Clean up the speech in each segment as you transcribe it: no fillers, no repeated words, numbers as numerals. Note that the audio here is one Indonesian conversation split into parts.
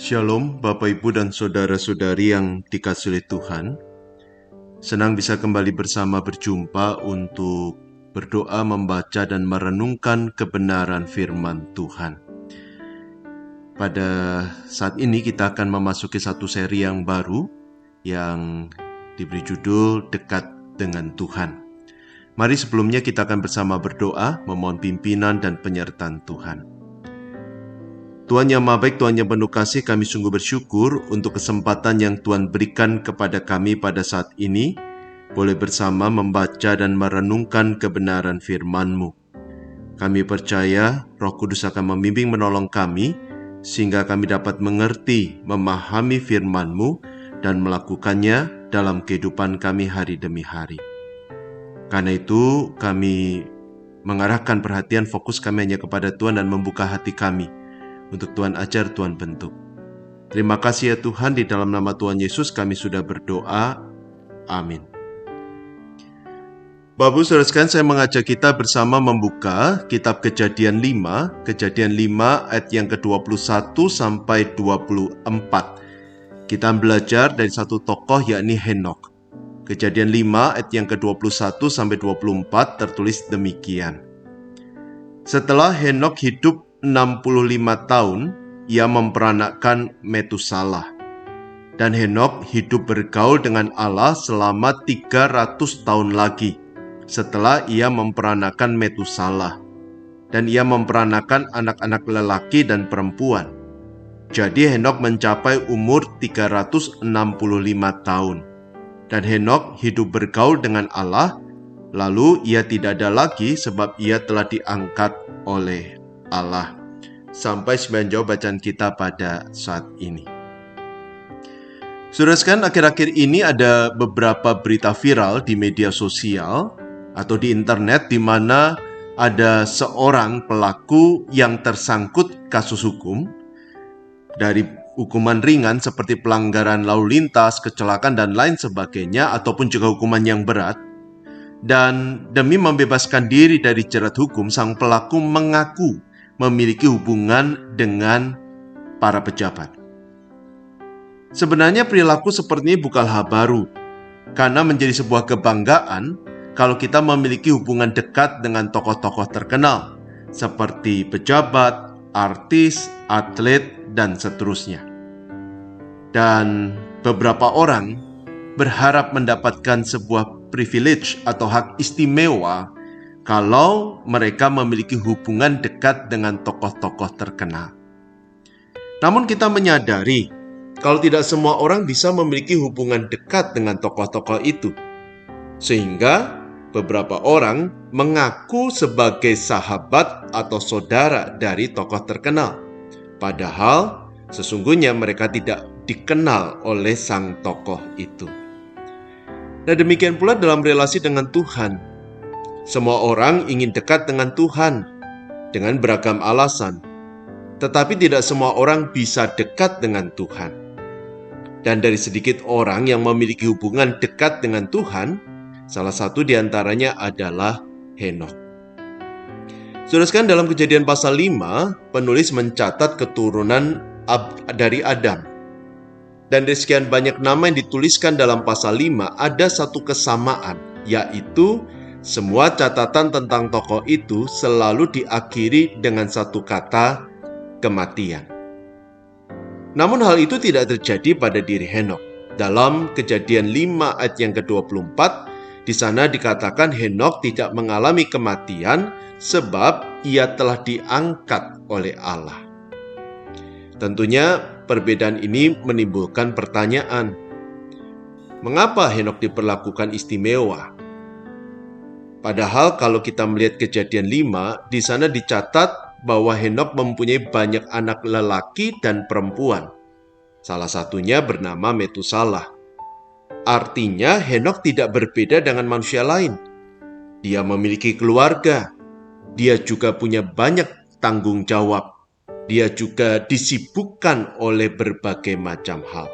Shalom Bapak Ibu dan Saudara-saudari yang dikasihi oleh Tuhan. Senang bisa kembali bersama berjumpa untuk berdoa, membaca dan merenungkan kebenaran firman Tuhan. Pada saat ini kita akan memasuki satu seri yang baru yang diberi judul Dekat dengan Tuhan. Mari sebelumnya kita akan bersama berdoa, memohon pimpinan dan penyertaan Tuhan. Tuhan yang Maha Baik, Tuhan yang penuh kasih, kami sungguh bersyukur untuk kesempatan yang Tuhan berikan kepada kami pada saat ini, boleh bersama membaca dan merenungkan kebenaran firman-Mu. Kami percaya Roh Kudus akan membimbing menolong kami, sehingga kami dapat mengerti, memahami firman-Mu, dan melakukannya dalam kehidupan kami hari demi hari. Karena itu, kami mengarahkan perhatian fokus kami hanya kepada Tuhan dan membuka hati kami, untuk Tuhan ajar, Tuhan bentuk. Terima kasih ya Tuhan, di dalam nama Tuhan Yesus kami sudah berdoa. Amin. Bapak Ibu Saudara sekalian, saya mengajak kita bersama membuka kitab Kejadian 5 ayat yang ke-21 sampai 24. Kita belajar dari satu tokoh yakni Henokh. Kejadian 5 ayat yang ke-21 sampai 24 tertulis demikian. Setelah Henokh hidup 65 tahun, ia memperanakkan Metusalah. Dan Henokh hidup bergaul dengan Allah selama 300 tahun lagi, setelah ia memperanakkan Metusalah. Dan ia memperanakkan anak-anak lelaki dan perempuan. Jadi Henokh mencapai umur 365 tahun. Dan Henokh hidup bergaul dengan Allah, lalu ia tidak ada lagi sebab ia telah diangkat oleh Allah. Sampai 9 jauh bacaan kita pada saat ini. Saudara sekalian, akhir-akhir ini ada beberapa berita viral di media sosial atau di internet di mana ada seorang pelaku yang tersangkut kasus hukum, dari hukuman ringan seperti pelanggaran lalu lintas, kecelakaan dan lain sebagainya, ataupun juga hukuman yang berat. Dan demi membebaskan diri dari jerat hukum, sang pelaku mengaku memiliki hubungan dengan para pejabat. Sebenarnya perilaku seperti ini bukan hal baru, karena menjadi sebuah kebanggaan kalau kita memiliki hubungan dekat dengan tokoh-tokoh terkenal, seperti pejabat, artis, atlet, dan seterusnya. Dan beberapa orang berharap mendapatkan sebuah privilege atau hak istimewa kalau mereka memiliki hubungan dekat dengan tokoh-tokoh terkenal. Namun kita menyadari kalau tidak semua orang bisa memiliki hubungan dekat dengan tokoh-tokoh itu. Sehingga beberapa orang mengaku sebagai sahabat atau saudara dari tokoh terkenal. Padahal sesungguhnya mereka tidak dikenal oleh sang tokoh itu. Nah, demikian pula dalam relasi dengan Tuhan. Semua orang ingin dekat dengan Tuhan dengan beragam alasan, tetapi tidak semua orang bisa dekat dengan Tuhan. Dan dari sedikit orang yang memiliki hubungan dekat dengan Tuhan, salah satu di antaranya adalah Henokh. Saudara sekalian, dalam Kejadian pasal 5, penulis mencatat keturunan dari Adam. Dan dari sekian banyak nama yang dituliskan dalam pasal 5, ada satu kesamaan, yaitu semua catatan tentang tokoh itu selalu diakhiri dengan satu kata, kematian. Namun hal itu tidak terjadi pada diri Henokh. Dalam Kejadian 5 ayat yang ke-24, di sana dikatakan Henokh tidak mengalami kematian sebab ia telah diangkat oleh Allah. Tentunya perbedaan ini menimbulkan pertanyaan. Mengapa Henokh diperlakukan istimewa? Padahal kalau kita melihat Kejadian 5, di sana dicatat bahwa Henokh mempunyai banyak anak lelaki dan perempuan. Salah satunya bernama Metusalah. Artinya Henokh tidak berbeda dengan manusia lain. Dia memiliki keluarga. Dia juga punya banyak tanggung jawab. Dia juga disibukkan oleh berbagai macam hal.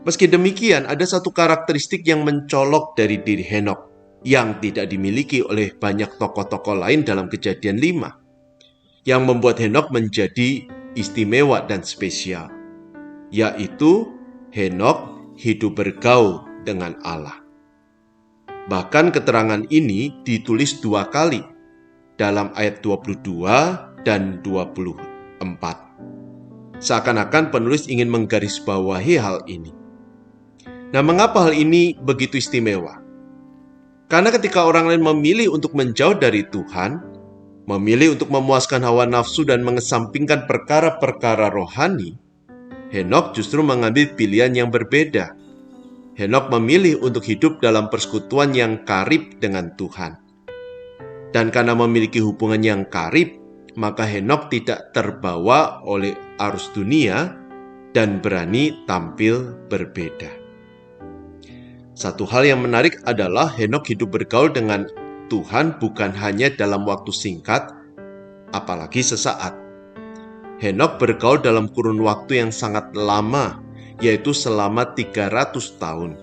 Meski demikian, ada satu karakteristik yang mencolok dari diri Henokh yang tidak dimiliki oleh banyak tokoh-tokoh lain dalam Kejadian 5, yang membuat Henokh menjadi istimewa dan spesial. yaitu Henokh hidup bergaul dengan Allah. Bahkan keterangan ini ditulis 2 kali dalam ayat 22 dan 24. Seakan-akan penulis ingin menggarisbawahi hal ini. Nah, mengapa hal ini begitu istimewa? Karena ketika orang lain memilih untuk menjauh dari Tuhan, memilih untuk memuaskan hawa nafsu dan mengesampingkan perkara-perkara rohani, Henokh justru mengambil pilihan yang berbeda. Henokh memilih untuk hidup dalam persekutuan yang karib dengan Tuhan. Dan karena memiliki hubungan yang karib, maka Henokh tidak terbawa oleh arus dunia dan berani tampil berbeda. Satu hal yang menarik adalah Henokh hidup bergaul dengan Tuhan bukan hanya dalam waktu singkat, apalagi sesaat. Henokh bergaul dalam kurun waktu yang sangat lama, yaitu selama 300 tahun,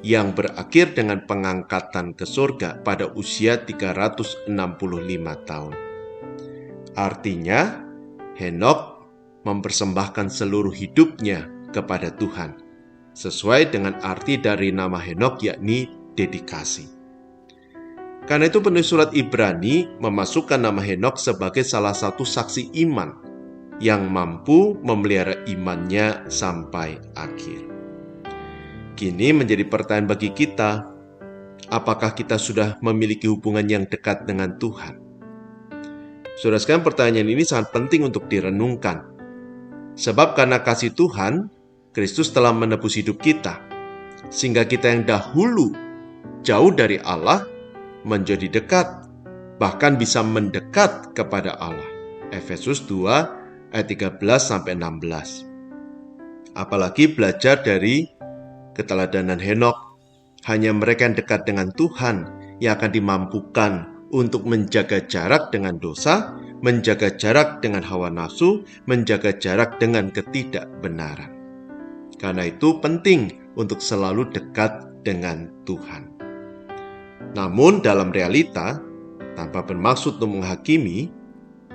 yang berakhir dengan pengangkatan ke surga pada usia 365 tahun. Artinya, Henokh mempersembahkan seluruh hidupnya kepada Tuhan, sesuai dengan arti dari nama Henokh, yakni dedikasi. Karena itu penulis surat Ibrani memasukkan nama Henokh sebagai salah satu saksi iman yang mampu memelihara imannya sampai akhir. Kini menjadi pertanyaan bagi kita, apakah kita sudah memiliki hubungan yang dekat dengan Tuhan? Saudara sekalian, pertanyaan ini sangat penting untuk direnungkan. Sebab karena kasih Tuhan, Kristus telah menebus hidup kita, sehingga kita yang dahulu jauh dari Allah menjadi dekat, bahkan bisa mendekat kepada Allah. Efesus 2 ayat 13-16. Apalagi belajar dari keteladanan Henokh, hanya mereka yang dekat dengan Tuhan yang akan dimampukan untuk menjaga jarak dengan dosa, menjaga jarak dengan hawa nafsu, menjaga jarak dengan ketidakbenaran. Karena itu penting untuk selalu dekat dengan Tuhan. Namun dalam realita, tanpa bermaksud untuk menghakimi,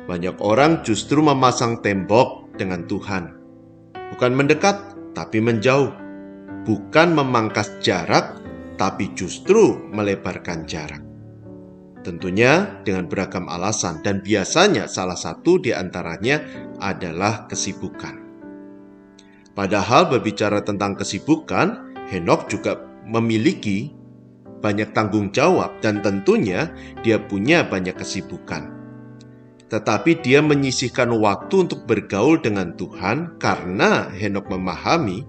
banyak orang justru memasang tembok dengan Tuhan. Bukan mendekat, tapi menjauh. Bukan memangkas jarak, tapi justru melebarkan jarak. Tentunya dengan beragam alasan, dan biasanya salah satu di antaranya adalah kesibukan. Padahal berbicara tentang kesibukan, Henokh juga memiliki banyak tanggung jawab dan tentunya dia punya banyak kesibukan. Tetapi dia menyisihkan waktu untuk bergaul dengan Tuhan karena Henokh memahami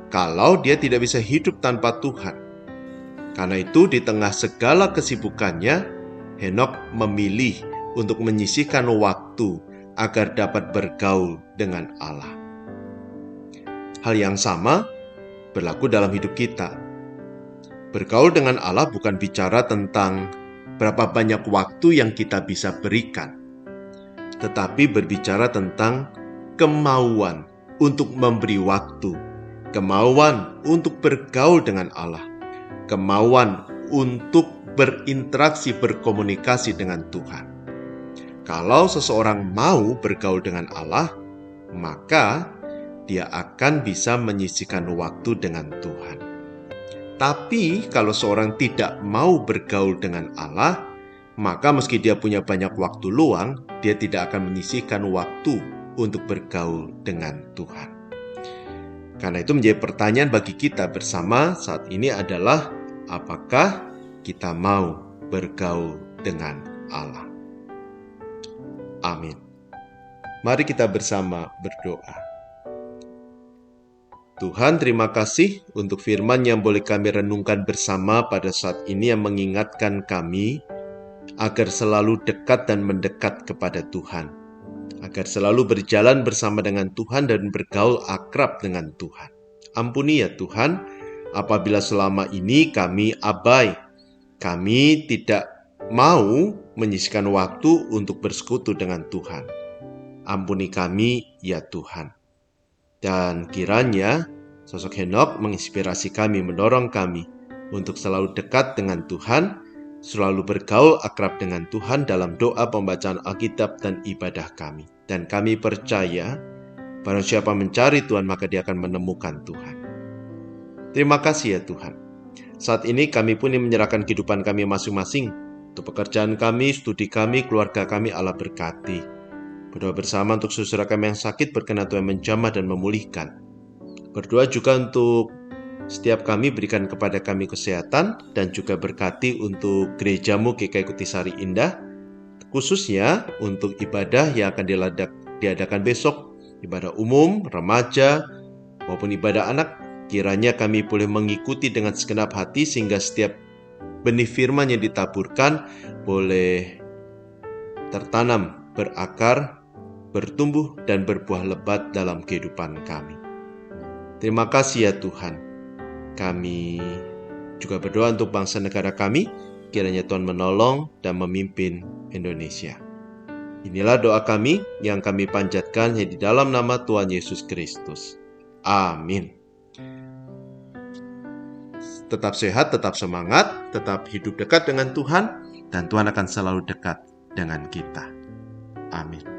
kalau dia tidak bisa hidup tanpa Tuhan. Karena itu di tengah segala kesibukannya, Henokh memilih untuk menyisihkan waktu agar dapat bergaul dengan Allah. Hal yang sama berlaku dalam hidup kita. Bergaul dengan Allah bukan bicara tentang berapa banyak waktu yang kita bisa berikan, tetapi berbicara tentang kemauan untuk memberi waktu, kemauan untuk bergaul dengan Allah, kemauan untuk berinteraksi, berkomunikasi dengan Tuhan. Kalau seseorang mau bergaul dengan Allah, maka dia akan bisa menyisihkan waktu dengan Tuhan. Tapi kalau seorang tidak mau bergaul dengan Allah, maka meski dia punya banyak waktu luang, dia tidak akan menyisihkan waktu untuk bergaul dengan Tuhan. Karena itu menjadi pertanyaan bagi kita bersama saat ini adalah, apakah kita mau bergaul dengan Allah? Amin. Mari kita bersama berdoa. Tuhan, terima kasih untuk firman yang boleh kami renungkan bersama pada saat ini, yang mengingatkan kami agar selalu dekat dan mendekat kepada Tuhan, agar selalu berjalan bersama dengan Tuhan dan bergaul akrab dengan Tuhan. Ampuni ya Tuhan, apabila selama ini kami abai, kami tidak mau menyisihkan waktu untuk bersekutu dengan Tuhan. Ampuni kami ya Tuhan. Dan kiranya sosok Henokh menginspirasi kami, mendorong kami untuk selalu dekat dengan Tuhan, selalu bergaul akrab dengan Tuhan dalam doa, pembacaan Alkitab, dan ibadah kami. Dan kami percaya Barang siapa mencari Tuhan, maka dia akan menemukan Tuhan. Terima kasih ya Tuhan. Saat ini kami pun menyerahkan kehidupan kami masing-masing. Untuk pekerjaan kami, studi kami, keluarga kami, Allah berkati. Berdoa bersama untuk saudara kami yang sakit, berkenan Tuhan menjamah dan memulihkan. Berdoa juga untuk setiap kami, berikan kepada kami kesehatan, dan juga berkati untuk gerejamu GKI Kutisari Indah, khususnya untuk ibadah yang akan diadakan besok, ibadah umum, remaja, maupun ibadah anak. Kiranya kami boleh mengikuti dengan segenap hati, sehingga setiap benih firman yang ditaburkan boleh tertanam, berakar, bertumbuh, dan berbuah lebat dalam kehidupan kami. Terima kasih ya Tuhan. Kami juga berdoa untuk bangsa negara kami, kiranya Tuhan menolong dan memimpin Indonesia. Inilah doa kami yang kami panjatkan di dalam nama Tuhan Yesus Kristus. Amin. Tetap sehat, tetap semangat, tetap hidup dekat dengan Tuhan, dan Tuhan akan selalu dekat dengan kita. Amin.